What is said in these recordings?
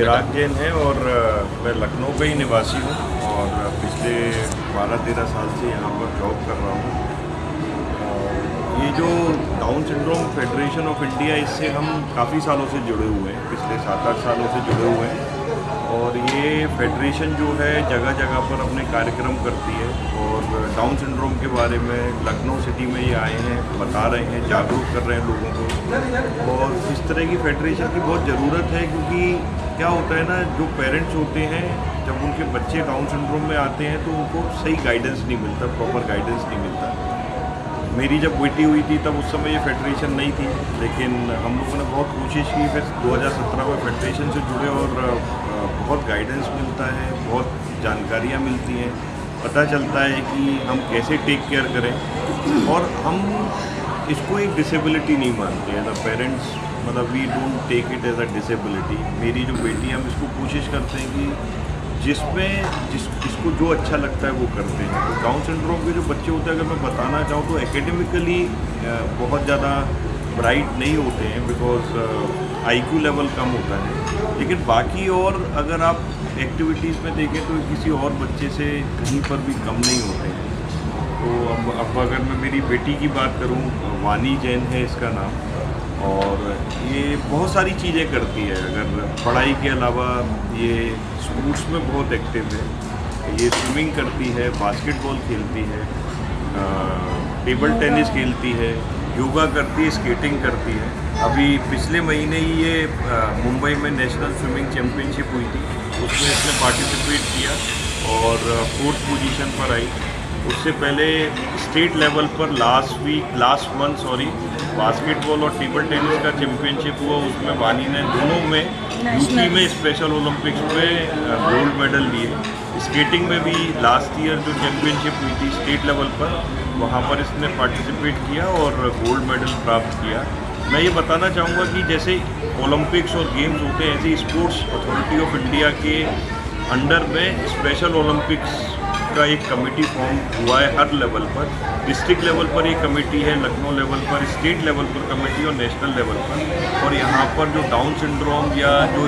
चिराग जैन है और मैं लखनऊ का ही निवासी हूँ और पिछले 12-13 साल से यहाँ पर जॉब कर रहा हूँ। ये जो down syndrome federation of India, इससे हम काफ़ी सालों से जुड़े हुए हैं, पिछले 7-8 सालों से जुड़े हुए हैं। और ये फेडरेशन जो है जगह जगह पर अपने कार्यक्रम करती है और डाउन सिंड्रोम के बारे में लखनऊ सिटी में ये आए हैं, बता रहे हैं, जागरूक कर रहे हैं लोगों को। और इस तरह की फेडरेशन की बहुत ज़रूरत है, क्योंकि क्या होता है ना, जो पेरेंट्स होते हैं जब उनके बच्चे डाउन सिंड्रोम में आते हैं तो उनको सही गाइडेंस नहीं मिलता, प्रॉपर गाइडेंस नहीं मिलता। मेरी जब बेटी हुई थी तब उस समय ये फेडरेशन नहीं थी, लेकिन हम लोगों ने बहुत कोशिश की, फिर 2017 में फेडरेशन से जुड़े और बहुत गाइडेंस मिलता है, बहुत जानकारियाँ मिलती हैं, पता चलता है कि हम कैसे टेक केयर करें। और हम इसको एक डिसेबिलिटी नहीं मानते एज अ पेरेंट्स, मतलब we don't take it as a disability. मेरी जो बेटी है, हम इसको कोशिश करते हैं कि जिसको जो अच्छा लगता है वो करते हैं। तो डाउन सिंड्रोम के जो बच्चे होते हैं, अगर मैं बताना चाहूँ तो एकेडमिकली बहुत ज़्यादा ब्राइट नहीं होते हैं, बिकॉज आईक्यू लेवल कम होता है, लेकिन बाकी और अगर आप एक्टिविटीज़ में देखें तो किसी और बच्चे से कहीं पर भी कम नहीं होते हैं। तो अब अगर मैं मेरी बेटी की बात करूं, वानी जैन है इसका नाम, और ये बहुत सारी चीज़ें करती है। अगर पढ़ाई के अलावा ये स्पोर्ट्स में बहुत एक्टिव है, ये स्विमिंग करती है, बास्केटबॉल खेलती है, टेबल टेनिस खेलती है, योगा करती है, स्केटिंग करती है। अभी पिछले महीने ही ये मुंबई में नेशनल स्विमिंग चैम्पियनशिप हुई थी, उसमें इसने पार्टिसिपेट किया और 4th पोजीशन पर आई। उससे पहले स्टेट लेवल पर लास्ट मंथ बास्केटबॉल और टेबल टेनिस का चैम्पियनशिप हुआ, उसमें वानी ने दोनों में यूपी में स्पेशल ओलंपिक्स में गोल्ड मेडल लिए। स्केटिंग में भी लास्ट ईयर जो चैम्पियनशिप हुई थी स्टेट लेवल पर, वहाँ पर इसने पार्टिसिपेट किया और गोल्ड मेडल प्राप्त किया। मैं ये बताना चाहूँगा कि जैसे ओलंपिक्स और गेम्स होते हैं, ऐसे स्पोर्ट्स अथॉरिटी ऑफ इंडिया के अंडर में स्पेशल ओलंपिक्स का एक कमेटी फॉर्म हुआ है हर लेवल पर। डिस्ट्रिक्ट लेवल पर एक कमेटी है, लखनऊ लेवल पर, स्टेट लेवल पर कमेटी और नेशनल लेवल पर। और यहाँ पर जो डाउन सिंड्रोम या जो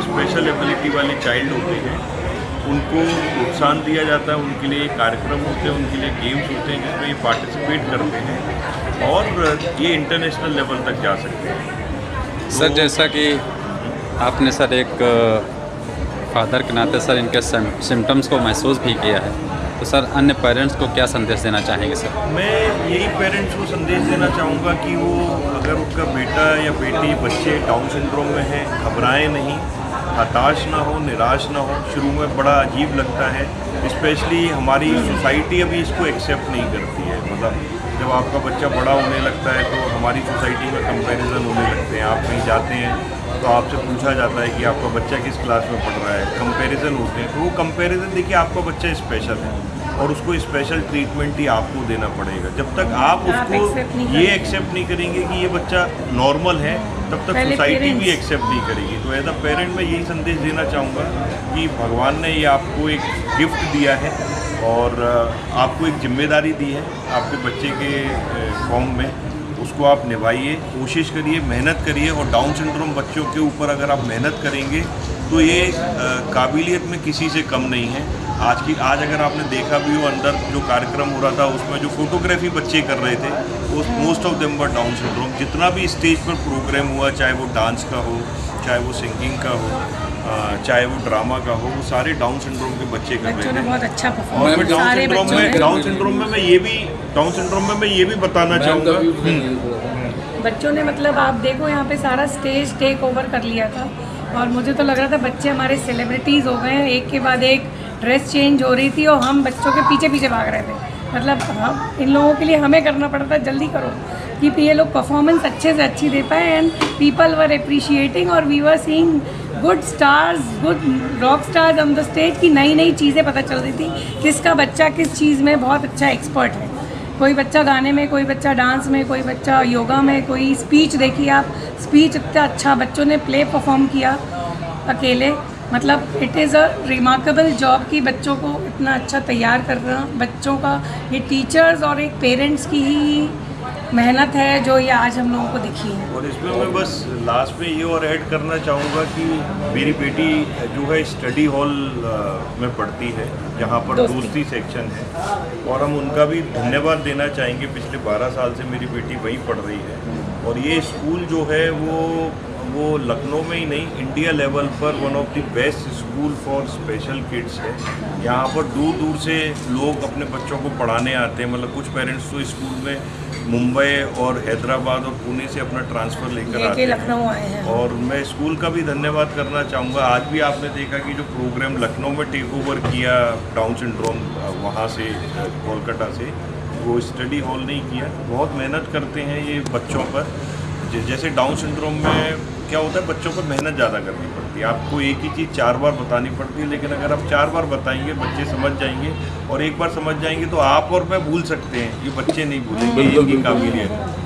स्पेशल एबिलिटी वाले चाइल्ड होते हैं उनको प्रोत्साहन दिया जाता है, उनके लिए कार्यक्रम होते हैं, उनके लिए गेम्स होते हैं जिसमें ये पार्टिसिपेट करते हैं और ये इंटरनेशनल लेवल तक जा सकते हैं। सर, जैसा कि आपने सर एक फादर के नाते सर इनके सिम्टम्स को महसूस भी किया है, तो सर अन्य पेरेंट्स को क्या संदेश देना चाहेंगे सर? मैं यही पेरेंट्स को संदेश देना चाहूँगा कि वो अगर उनका बेटा या बेटी बच्चे डाउन सिंड्रोम में है, घबराएं नहीं, हताश ना हो, निराश ना हो। शुरू में बड़ा अजीब लगता है, स्पेशली हमारी सोसाइटी अभी इसको एक्सेप्ट नहीं करती है। मतलब जब आपका बच्चा बड़ा होने लगता है तो हमारी सोसाइटी में कंपैरिजन होने लगते हैं। आप कहीं जाते हैं तो आपसे पूछा जाता है कि आपका बच्चा किस क्लास में पढ़ रहा है, कंपैरिजन होते हैं। तो वो कंपैरिजन देखिए, आपका बच्चा स्पेशल है और उसको स्पेशल ट्रीटमेंट ही आपको देना पड़ेगा। जब तक आप उसको ये एक्सेप्ट नहीं करेंगे कि ये बच्चा नॉर्मल है, तब तक सोसाइटी भी एक्सेप्ट नहीं करेगी। तो एज अ पेरेंट मैं यही संदेश देना चाहूँगा कि भगवान ने ये आपको एक गिफ्ट दिया है और आपको एक जिम्मेदारी दी है आपके बच्चे के फॉर्म में, उसको आप निभाइए, कोशिश करिए, मेहनत करिए। और डाउन सिंड्रोम बच्चों के ऊपर अगर आप मेहनत करेंगे तो ये काबिलियत में किसी से कम नहीं है। आज अगर आपने देखा भी हो, अंदर जो कार्यक्रम हो रहा था उसमें जो फोटोग्राफी बच्चे कर रहे थे वो most of them were down syndrome. जितना भी स्टेज पर प्रोग्राम हुआ, चाहे वो डांस का हो, चाहे वो सिंगिंग का हो, चाहे वो ड्रामा का हो, वो सारे डाउन सिंड्रोम के बच्चे कर रहे थे। बहुत अच्छा परफॉर्म। और डाउन सिंड्रोम में मैं ये भी बताना चाहूँगा, बच्चों ने मतलब आप देखो यहाँ पे सारा स्टेज टेक ओवर कर लिया था और मुझे तो लग रहा था बच्चे हमारे सेलिब्रिटीज़ हो गए हैं। एक के बाद एक ड्रेस चेंज हो रही थी और हम बच्चों के पीछे पीछे भाग रहे थे। मतलब हम इन लोगों के लिए हमें करना पड़ता है, जल्दी करो कि ये लोग परफॉर्मेंस अच्छे से अच्छी दे पाए। एंड पीपल वर अप्रिशिएटिंग और we were seeing good stars, good rock stars on the stage की नई नई चीज़ें पता चल रही थी, किसका बच्चा किस चीज़ में बहुत अच्छा एक्सपर्ट है। कोई बच्चा गाने में, कोई बच्चा डांस में, कोई बच्चा योगा में, कोई स्पीच। देखिए आप, स्पीच इतना अच्छा बच्चों ने प्ले परफॉर्म किया अकेले। मतलब it is a remarkable job कि बच्चों को इतना अच्छा तैयार करना। बच्चों का ये टीचर्स और एक पेरेंट्स की ही मेहनत है जो ये आज हम लोगों को दिखी है। और इसमें मैं बस लास्ट में ये और ऐड करना चाहूँगा कि मेरी बेटी जो है स्टडी हॉल में पढ़ती है, जहाँ पर दोस्ती सेक्शन है, और हम उनका भी धन्यवाद देना चाहेंगे। पिछले 12 साल से मेरी बेटी वहीं पढ़ रही है, और ये स्कूल जो है वो लखनऊ में ही नहीं, इंडिया लेवल पर one of the best school for special kids है। यहाँ पर दूर दूर से लोग अपने बच्चों को पढ़ाने आते हैं। मतलब कुछ पेरेंट्स तो स्कूल में मुंबई और हैदराबाद और पुणे से अपना ट्रांसफ़र लेकर आते हैं, लखनऊ आए हैं। और मैं स्कूल का भी धन्यवाद करना चाहूँगा। आज भी आपने देखा कि जो प्रोग्राम लखनऊ में टेक ओवर किया डाउन सिंड्रोम, वहाँ से कोलकाता से, वो स्टडी हॉल नहीं किया। बहुत मेहनत करते हैं ये बच्चों पर। जैसे डाउन सिंड्रोम में क्या होता है, बच्चों पर मेहनत ज़्यादा करनी पड़ती है। आपको एक ही चीज़ 4 बार बतानी पड़ती है, लेकिन अगर आप 4 बार बताएंगे बच्चे समझ जाएंगे, और एक बार समझ जाएंगे तो आप और मैं भूल सकते हैं, ये बच्चे नहीं भूलेंगे। इनकी काबिलियत है।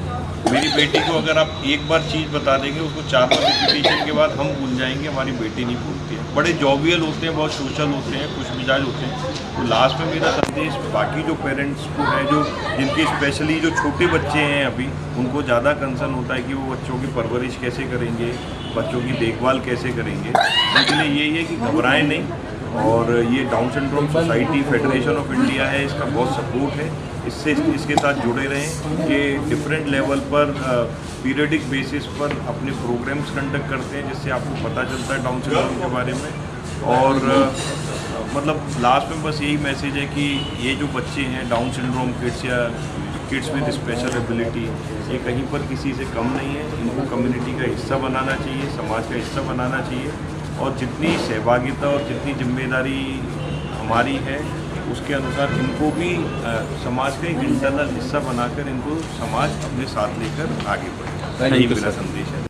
मेरी बेटी को अगर आप एक बार चीज़ बता देंगे, उसको 4 बार रिपीटेशन के बाद हम भूल जाएंगे, हमारी बेटी नहीं भूलती है। बड़े जॉवियल होते हैं, बहुत सोशल होते हैं, खुश मिजाज होते हैं। तो लास्ट में मेरा संदेश बाकी जो पेरेंट्स को है, जो जिनके स्पेशली जो छोटे बच्चे हैं अभी, उनको ज़्यादा कंसर्न होता है कि वो बच्चों की परवरिश कैसे करेंगे, बच्चों की देखभाल कैसे करेंगे। उनके लिए यही है कि घबराएं नहीं, और ये down syndrome society federation of India है, इसका बहुत सपोर्ट है। इसके साथ जुड़े रहें। ये डिफरेंट लेवल पर पीरियडिक बेसिस पर अपने प्रोग्राम्स कंडक्ट करते हैं, जिससे आपको पता चलता है डाउन सिंड्रोम के बारे में। और मतलब लास्ट में बस यही मैसेज है कि ये जो बच्चे हैं डाउन सिंड्रोम किड्स या किड्स विद स्पेशल एबिलिटी, ये कहीं पर किसी से कम नहीं है। इनको कम्युनिटी का हिस्सा बनाना चाहिए, समाज का हिस्सा बनाना चाहिए, और जितनी सहभागिता और जितनी जिम्मेदारी हमारी है उसके अनुसार इनको भी समाज का एक इंटरनल हिस्सा बनाकर इनको समाज अपने साथ लेकर आगे बढ़े। यही मेरा संदेश है।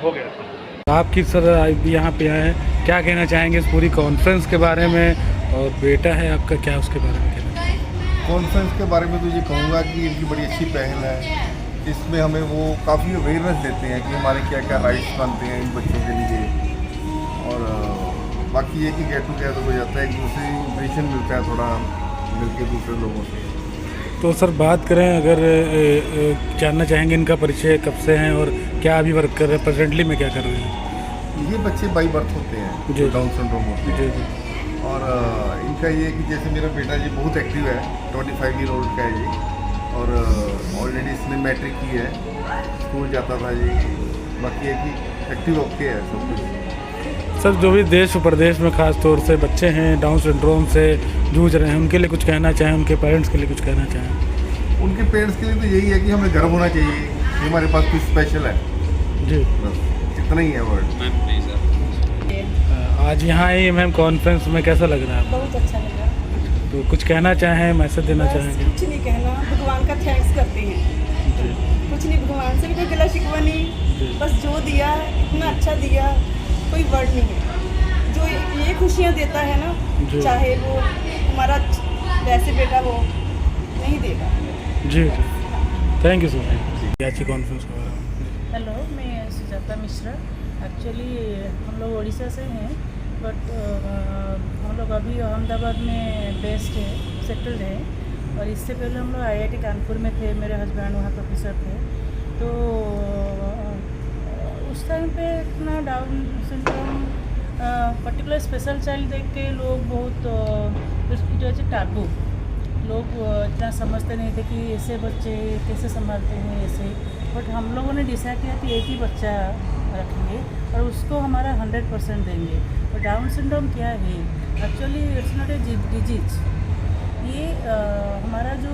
हो गया। आपकी सर यहाँ पे आए हैं, क्या कहना चाहेंगे इस पूरी कॉन्फ्रेंस के बारे में, और बेटा है आपका, क्या उसके बारे में कहना चाहेंगे? कॉन्फ्रेंस के बारे में तो ये कहूँगा कि इनकी बड़ी अच्छी पहल है। इसमें हमें वो काफ़ी अवेयरनेस देते हैं कि हमारे क्या क्या राइट्स बनते हैं इन बच्चों के लिए, और बाकी ये कि गेट टुगेदर हो जाता है, एक दूसरे इंप्रेशन मिलता है थोड़ा मिलके दूसरे लोगों से। तो सर बात करें, अगर जानना चाहेंगे इनका परिचय कब से हैं और क्या अभी वर्क कर रहे हैं, प्रेजेंटली में क्या कर रहे हैं? ये बच्चे बाई बर्थ होते हैं जो डाउन सिंड्रोम होते हैं, और इनका ये है कि जैसे मेरा बेटा जी बहुत एक्टिव है, 25 ईयर ओल्ड का है जी, और ऑलरेडी इसने मैट्रिक की है, स्कूल जाता था जी। बाकी है कि एक्टिव ओके है सब कुछ। सर जो भी देश और प्रदेश में ख़ास तौर से बच्चे हैं डाउन सिंड्रोम से जूझ रहे हैं, उनके लिए कुछ कहना चाहें, उनके पेरेंट्स के लिए कुछ कहना चाहें? उनके पेरेंट्स के लिए तो यही है कि हमें गर्व होना चाहिए कि हमारे पास कुछ स्पेशल है जी, बस इतना ही है वर्ड। आज यहाँ आई मैम कॉन्फ्रेंस में, कैसा लग रहा है? बहुत अच्छा लगा। तो कुछ कहना चाहें, मैसेज देना बस चाहेंगे? कुछ नहीं कहना, भगवान का थैंक्स करते हैं। कुछ नहीं, भगवान से भी कोई गिला शिकवा नहीं, बस जो दिया इतना अच्छा दिया, कोई वर्ड नहीं है। जो ये खुशियाँ देता है ना, चाहे वो हमारा वैसे बेटा हो, नहीं देगा। जी थैंक यू सो मच। अच्छी कॉन्फ्रेंस के बारे में। हेलो, मैं सुजाता मिश्रा। एक्चुअली हम लोग उड़ीसा से हैं, बट हम लोग अभी अहमदाबाद में बेस्ड है, सेटल्ड है। और इससे पहले हम लोग IIT कानपुर में थे, मेरे हस्बैंड वहाँ प्रोफेसर थे। तो उस टाइम पे इतना down syndrome particular special child देख के लोग बहुत जो है टाबू, लोग इतना समझते नहीं थे कि ऐसे बच्चे कैसे संभालते हैं ऐसे। बट हम लोगों ने डिसाइड किया कि एक ही बच्चा रखेंगे और उसको हमारा 100% देंगे। और डाउन सिंड्रोम क्या है? Actually it's not a disease. ये हमारा जो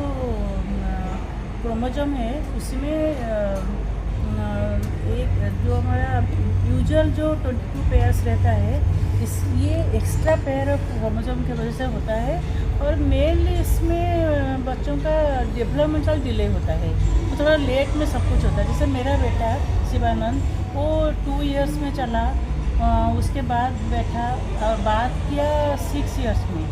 क्रोमोसोम है उसमें एक जो हमारा यूजुअल जो 22 पेयर्स रहता है, ये एक्स्ट्रा पेयर ऑफ क्रोमोसोम की वजह से होता है। और मेनली इसमें बच्चों का डेवलपमेंटल डिले होता है, तो थोड़ा लेट में सब कुछ होता है। जैसे मेरा बेटा शिवानंद, वो 2 इयर्स में चला, उसके बाद बैठा और बात किया 6 इयर्स में।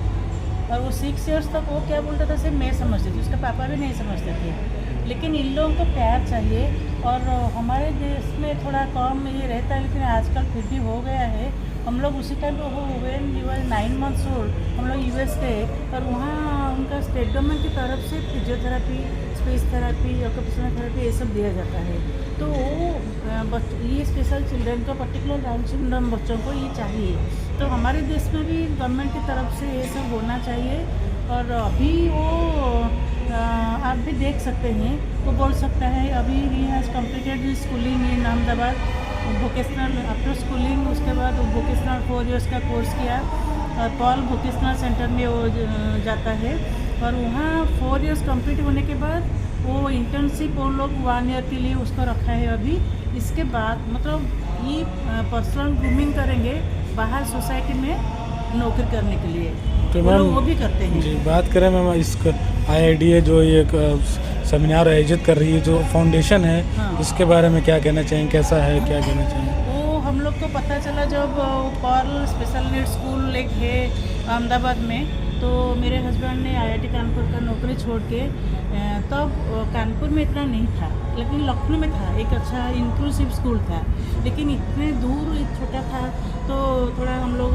और वो 6 इयर्स तक वो क्या बोलता था सिर्फ मैं समझती थी, उसके पापा भी नहीं समझते थे। लेकिन इन लोगों को प्यार चाहिए। और हमारे देश में थोड़ा कम ये रहता है, लेकिन आजकल फिर भी हो गया है। हम लोग उसी टाइम पे when you were 9 months old हम लोग यूएस गए और वहाँ उनका स्टेट गवर्नमेंट की तरफ से physiotherapy, speech therapy, occupational therapy ये सब दिया जाता है। तो वो ये स्पेशल चिल्ड्रन को, पर्टिकुलर डाउन सिंड्रोम बच्चों को ये चाहिए। तो हमारे देश में भी गवर्नमेंट की तरफ से ये सब होना चाहिए। और अभी वो आप भी देख सकते हैं, वो बोल सकता है अभी he has completed schooling in Ahmedabad, vocational after schooling, उसके बाद वोकेशनल 4 years का कोर्स किया और पॉल वोकेशनल सेंटर में वो जाता है। और वहाँ 4 years कंप्लीट होने के बाद वो इंटर्नशिप वो लोग 1 year के लिए उसको रखा है अभी। इसके बाद मतलब ये पर्सनल ग्रूमिंग करेंगे बाहर सोसाइटी में नौकरी करने के लिए, तो वो लोग मैम वो भी करते हैं। जी बात करें मैम, इस IIDA जो ये सेमिनार आयोजित कर रही है, जो फाउंडेशन है, हाँ। इसके बारे में क्या कहना चाहिए, कैसा है, क्या कहना चाहिए? वो हम लोग को पता चला जब पर्ल स्पेशल नीड स्कूल एक है अहमदाबाद में, तो मेरे हस्बैंड ने IIT कानपुर का नौकरी छोड़ के तब कानपुर में इतना नहीं था, लेकिन लखनऊ में था, एक अच्छा इंक्लूसिव स्कूल था। लेकिन इतने दूर छोटा था तो थोड़ा हम लोग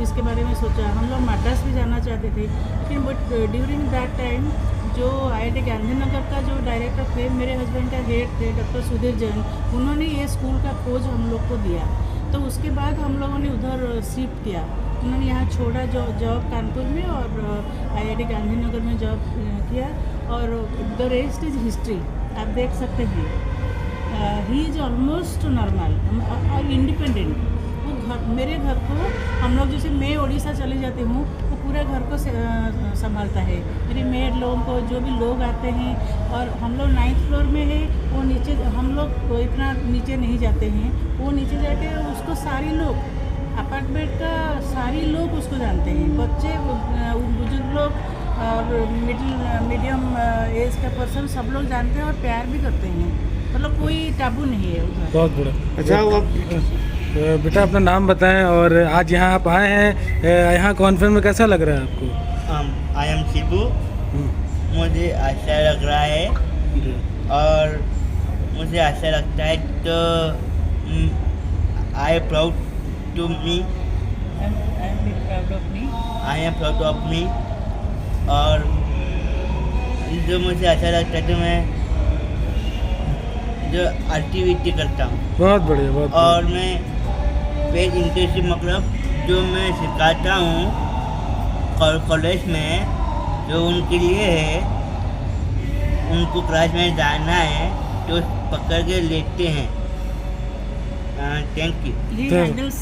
इसके बारे में सोचा। हम लोग मद्रास भी जाना चाहते थे, लेकिन बट ड्यूरिंग दैट टाइम जो IIT गांधीनगर का जो डायरेक्टर थे, मेरे हस्बैंड का हेड थे डॉक्टर सुधीर जैन, उन्होंने ये स्कूल का खोज हम लोग को दिया। तो उसके बाद हम लोगों ने उधर शिफ्ट किया। उन्होंने यहाँ छोड़ा जॉब कानपुर में और IIT गांधीनगर में जॉब किया। और द रेस्ट इज़ हिस्ट्री, आप देख सकते हैं। ही इज़ ऑलमोस्ट नॉर्मल और इंडिपेंडेंट। वो घर, मेरे घर को हम लोग जैसे मैं उड़ीसा चले जाती हूँ, वो पूरे घर को संभालता है। मेरे मेड लोगों को, जो भी लोग आते हैं, और हम लोग 9th floor में है, वो नीचे हम लोग इतना नीचे नहीं जाते हैं। वो नीचे जाके उसको सारे लोग, अपार्टमेंट का सारे लोग उसको जानते हैं, बच्चे, बुजुर्ग लोग और मीडियम एज का पर्सन, सब लोग जानते हैं और प्यार भी करते हैं। मतलब कोई टाबू नहीं है उधर। बहुत बड़ा। अच्छा, वो बेटा अपना नाम बताएं और आज यहाँ आप आए हैं, यहाँ कॉन्फ्रेंस में कैसा लग रहा है आपको? I am Shibu. मुझे अच्छा लग रहा है और मुझे अच्छा लगता है, तो I am proud to me, I am proud of me. और जो मुझे अच्छा लगता है तो मैं जो एक्टिविटी करता हूँ। बहुत बढ़िया, बहुत और मैं पेज इंटर्नशिप मतलब जो मैं सिखाता हूँ कॉलेज में, जो उनके लिए है, उनको क्लास में जाना है तो पकड़ के लेते हैं। Thank you. He handles